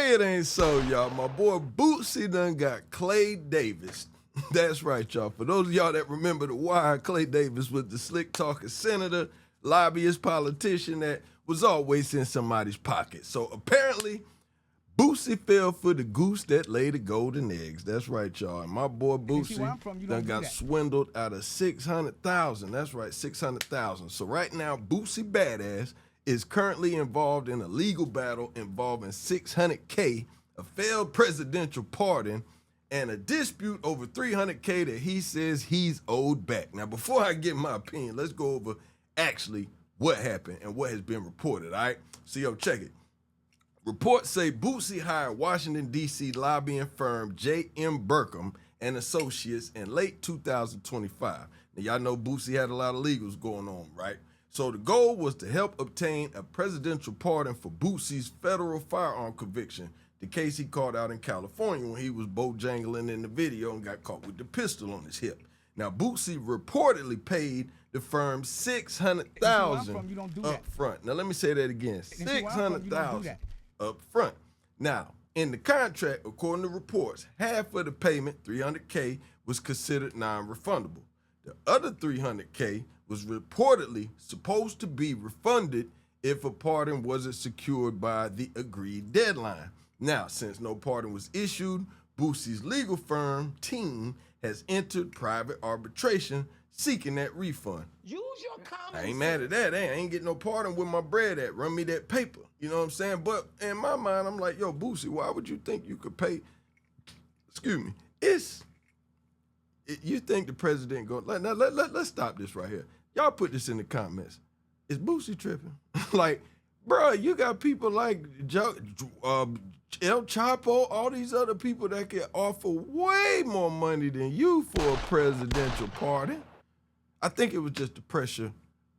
say it ain't so, y'all. My boy Boosie done got Clay Davis. That's right, y'all. For those of y'all that remember The Wire, Clay Davis was the slick-talking senator, lobbyist, politician that was always in somebody's pocket. So apparently, Boosie fell for the goose that laid the golden eggs. That's right, y'all. And my boy Boosie done got swindled out of $600,000. That's right, $600,000. So right now, Boosie Badazz is currently involved in a legal battle involving $600K, a failed presidential pardon, and a dispute over $300K that he says he's owed back. Now, before I give my opinion, let's go over actually what happened and what has been reported, all right? So, yo, check it. Reports say Boosie hired Washington, D.C. lobbying firm J.M. Burkman and Associates in late 2025. Now, y'all know Boosie had a lot of legals going on, right? So the goal was to help obtain a presidential pardon for Boosie's federal firearm conviction, the case he caught out in California when he was bojangling in the video and got caught with the pistol on his hip. Now, Boosie reportedly paid the firm $600,000 up front. Now, let me say that again, $600,000 up front. Now, in the contract, according to reports, half of the payment, $300K, was considered non-refundable. The other $300K was reportedly supposed to be refunded if a pardon wasn't secured by the agreed deadline. Now, since no pardon was issued, Boosie's legal firm team has entered private arbitration seeking that refund. Use your common I ain't mad at that. I ain't getting no pardon with my bread at. Run me that paper. You know what I'm saying? But in my mind, I'm like, yo, Boosie, why would you think you could pay? Excuse me. You think the president now let's stop this right here. Y'all put this in the comments. Is Boosie tripping? Like, bro, you got people like El Chapo, all these other people that can offer way more money than you for a presidential pardon. I think it was just the pressure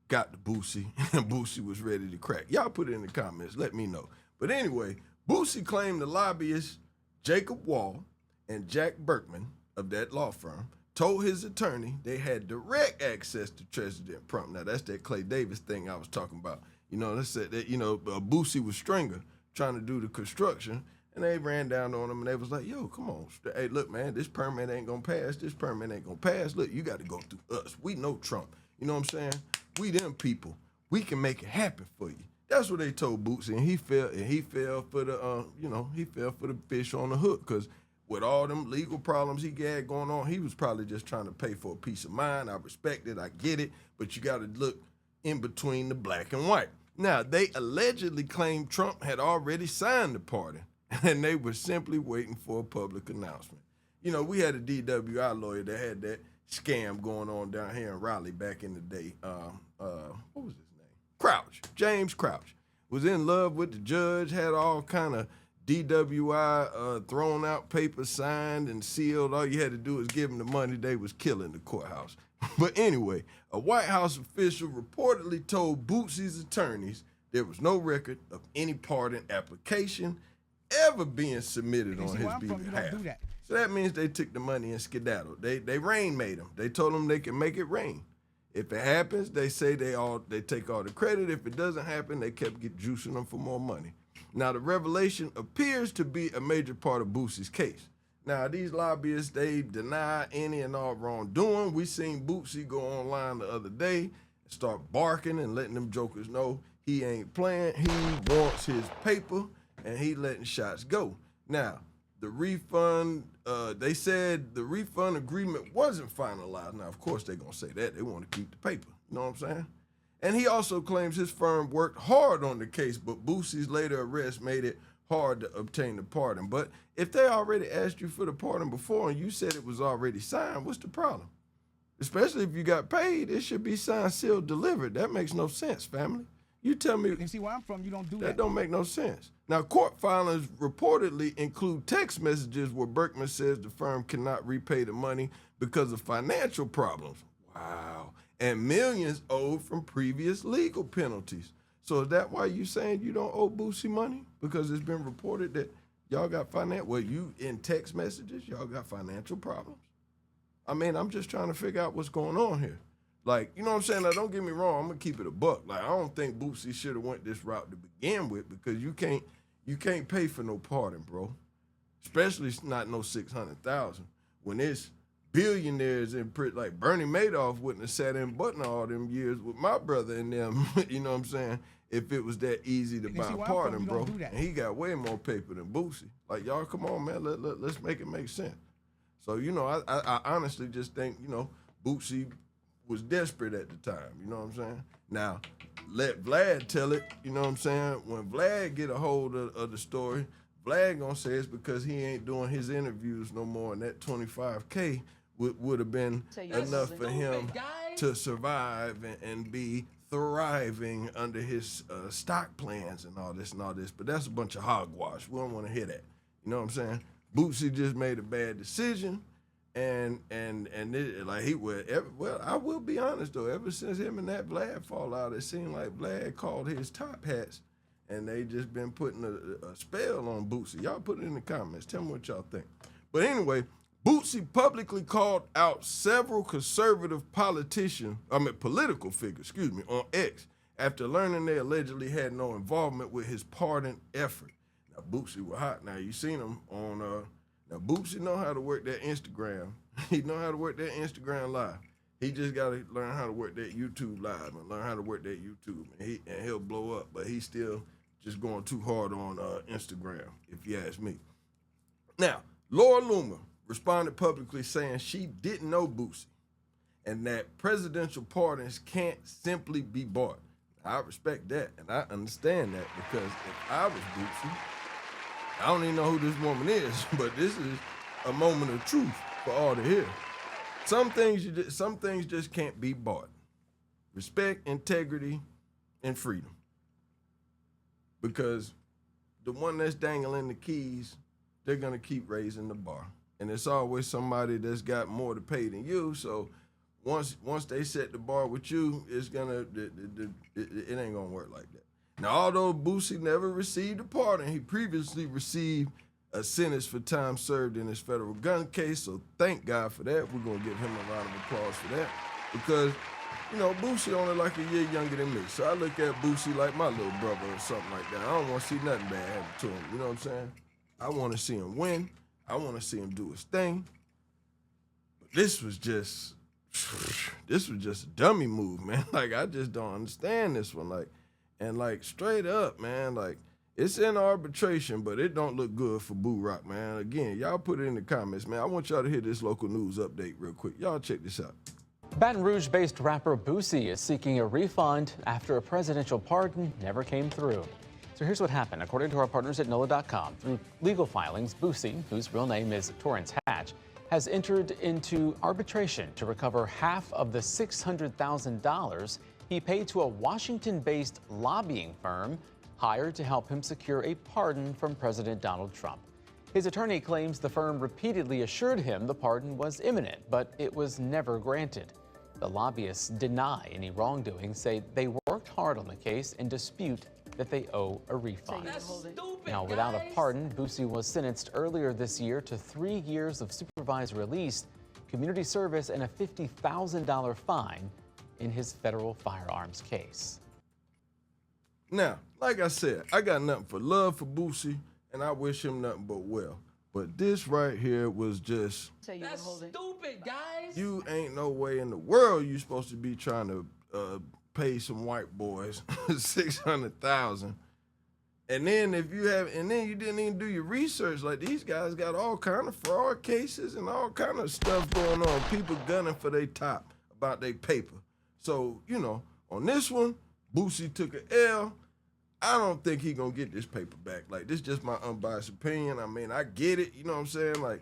got to Boosie, and Boosie was ready to crack. Y'all put it in the comments. Let me know. But anyway, Boosie claimed the lobbyists Jacob Wohl and Jack Burkman of that law firm told his attorney they had direct access to President Trump. Now, that's that Clay Davis thing I was talking about. You know, they said that, Boosie was Stringer trying to do the construction, and they ran down on him, and they was like, yo, come on. Hey, look, man, this permit ain't going to pass. This permit ain't going to pass. Look, you got to go through us. We know Trump. You know what I'm saying? We them people. We can make it happen for you. That's what they told Boosie, and he fell for the fish on the hook, because with all them legal problems he had going on, he was probably just trying to pay for a peace of mind. I respect it. I get it. But you got to look in between the black and white. Now, they allegedly claimed Trump had already signed the pardon, and they were simply waiting for a public announcement. You know, we had a DWI lawyer that had that scam going on down here in Raleigh back in the day. What was his name? Crouch. James Crouch. Was in love with the judge, had all kind of DWI thrown out papers signed and sealed. All you had to do was give them the money. They was killing the courthouse. But anyway, a White House official reportedly told Boosie's attorneys there was no record of any pardon application ever being submitted on his behalf. So that means they took the money and skedaddled. They rain made them. They told them they can make it rain. If it happens, they say they take all the credit. If it doesn't happen, they kept juicing them for more money. Now, the revelation appears to be a major part of Boosie's case. Now, these lobbyists, they deny any and all wrongdoing. We seen Boosie go online the other day and start barking and letting them jokers know he ain't playing. He wants his paper, and he letting shots go. Now, the refund, they said the refund agreement wasn't finalized. Now, of course, they're going to say that. They want to keep the paper. You know what I'm saying? And he also claims his firm worked hard on the case, but Boosie's later arrest made it hard to obtain the pardon. But if they already asked you for the pardon before and you said it was already signed, what's the problem? Especially if you got paid, it should be signed, sealed, delivered. That makes no sense, family. You tell me. You see where I'm from, you don't do that. That don't make no sense. Now, court filings reportedly include text messages where Burkman says the firm cannot repay the money because of financial problems. Wow. And millions owed from previous legal penalties. So is that why you saying you don't owe Boosie money? Because it's been reported that y'all got you in text messages, y'all got financial problems? I mean, I'm just trying to figure out what's going on here. Like, you know what I'm saying? Now, don't get me wrong. I'm going to keep it a buck. Like, I don't think Boosie should have went this route to begin with, because you can't You can't pay for no pardon, bro. Especially not no 600,000 when it's billionaires in prison. Like Bernie Madoff wouldn't have sat in Butner all them years with my brother and them. You know what I'm saying? If it was that easy to buy a pardon, bro. And he got way more paper than Boosie. Like, y'all, come on, man. Let's make it make sense. So, you know, I honestly just think, you know, Boosie was desperate at the time. You know what I'm saying? Now, let Vlad tell it. You know what I'm saying? When Vlad get a hold of the story, Vlad gonna say it's because he ain't doing his interviews no more, and that $25K would have been enough for him to survive and be thriving under his stock plans and all this. But that's a bunch of hogwash. We don't want to hear that. You know what I'm saying? Boosie just made a bad decision, and it, like he would. Well, I will be honest though. Ever since him and that Vlad fallout, it seemed like Vlad called his top hats. And they just been putting a spell on Boosie. Y'all put it in the comments. Tell me what y'all think. But anyway, Boosie publicly called out several conservative political figures, on X, after learning they allegedly had no involvement with his pardon effort. Now, Boosie was hot. Now, you seen him on, now Boosie know how to work that Instagram. He know how to work that Instagram live. He just got to learn how to work that YouTube live and learn how to work that YouTube. And he'll blow up, but he's still just going too hard on Instagram, if you ask me. Now, Laura Loomer responded publicly saying she didn't know Boosie and that presidential pardons can't simply be bought. I respect that, and I understand that, because if I was Boosie, I don't even know who this woman is, but this is a moment of truth for all to hear. Some things just can't be bought. Respect, integrity, and freedom. Because the one that's dangling the keys, they're gonna keep raising the bar. And it's always somebody that's got more to pay than you. So once they set the bar with you, it ain't gonna work like that. Now, although Boosie never received a pardon, he previously received a sentence for time served in his federal gun case. So thank God for that. We're gonna give him a round of applause for that, because you know, Boosie only like a year younger than me. So I look at Boosie like my little brother or something like that. I don't want to see nothing bad happen to him. You know what I'm saying? I want to see him win. I want to see him do his thing. But this was just a dummy move, man. Like, I just don't understand this one. Like, straight up, man, like, it's in arbitration, but it don't look good for Boo Rock, man. Again, y'all put it in the comments, man. I want y'all to hear this local news update real quick. Y'all check this out. Baton Rouge-based rapper Boosie is seeking a refund after a presidential pardon never came through. So here's what happened. According to our partners at NOLA.com, through legal filings, Boosie, whose real name is Torrance Hatch, has entered into arbitration to recover half of the $600,000 he paid to a Washington-based lobbying firm hired to help him secure a pardon from President Donald Trump. His attorney claims the firm repeatedly assured him the pardon was imminent, but it was never granted. The lobbyists deny any wrongdoing, say they worked hard on the case, and dispute that they owe a refund. Now, without a pardon, Boosie was sentenced earlier this year to 3 years of supervised release, community service, and a $50,000 fine in his federal firearms case. Now, like I said, I got nothing for love for Boosie, and I wish him nothing but well. But this right here was just... That's stupid, guys. You ain't no way in the world you supposed to be trying to pay some white boys $600,000. And then you didn't even do your research. Like, these guys got all kind of fraud cases and all kind of stuff going on. People gunning for their top about their paper. So, you know, on this one, Boosie took an L. I don't think he gonna get this paper back. Like, this is just my unbiased opinion. I mean, I get it. You know what I'm saying? Like,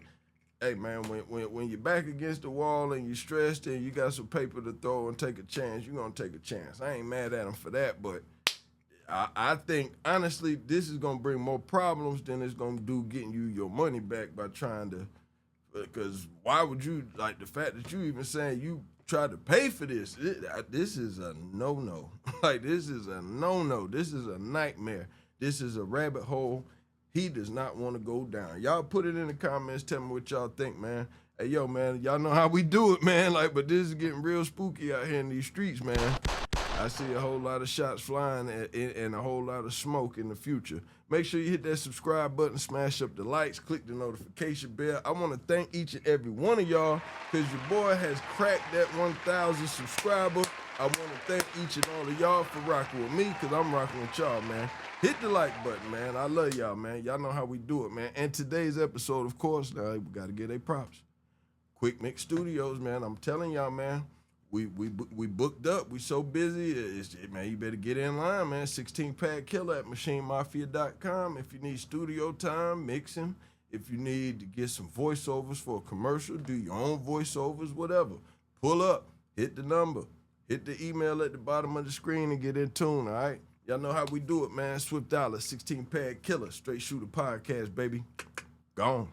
hey, man, when you're back against the wall and you're stressed and you got some paper to throw and take a chance, you're gonna take a chance. I ain't mad at him for that, but I think, honestly, this is gonna bring more problems than it's gonna do getting you your money back by trying to, because why would you, like, the fact that you even saying you tried to pay for this, this is a no-no. Like, this is a no-no. This is a nightmare. This is a rabbit hole he does not want to go down. Y'all put it in the comments. Tell me what y'all think, man. Hey, yo, man, y'all know how we do it, man. Like, but this is getting real spooky out here in these streets, man. I see a whole lot of shots flying and a whole lot of smoke in the future. Make sure you hit that subscribe button, smash up the likes, click the notification bell. I want to thank each and every one of y'all because your boy has cracked that 1,000 subscriber. I want to thank each and all of y'all for rocking with me because I'm rocking with y'all, man. Hit the like button, man. I love y'all, man. Y'all know how we do it, man. And today's episode, of course, now we got to get their props. Quick Mix Studios, man. I'm telling y'all, man. We booked up. We so busy. Man, you better get in line, man. 16-pad killer at machinemafia.com. If you need studio time, mixing. If you need to get some voiceovers for a commercial, do your own voiceovers, whatever. Pull up. Hit the number. Hit the email at the bottom of the screen and get in tune, all right? Y'all know how we do it, man. Swift Dollar, 16-pad killer, Strait Shoota Podcast, baby. Gone.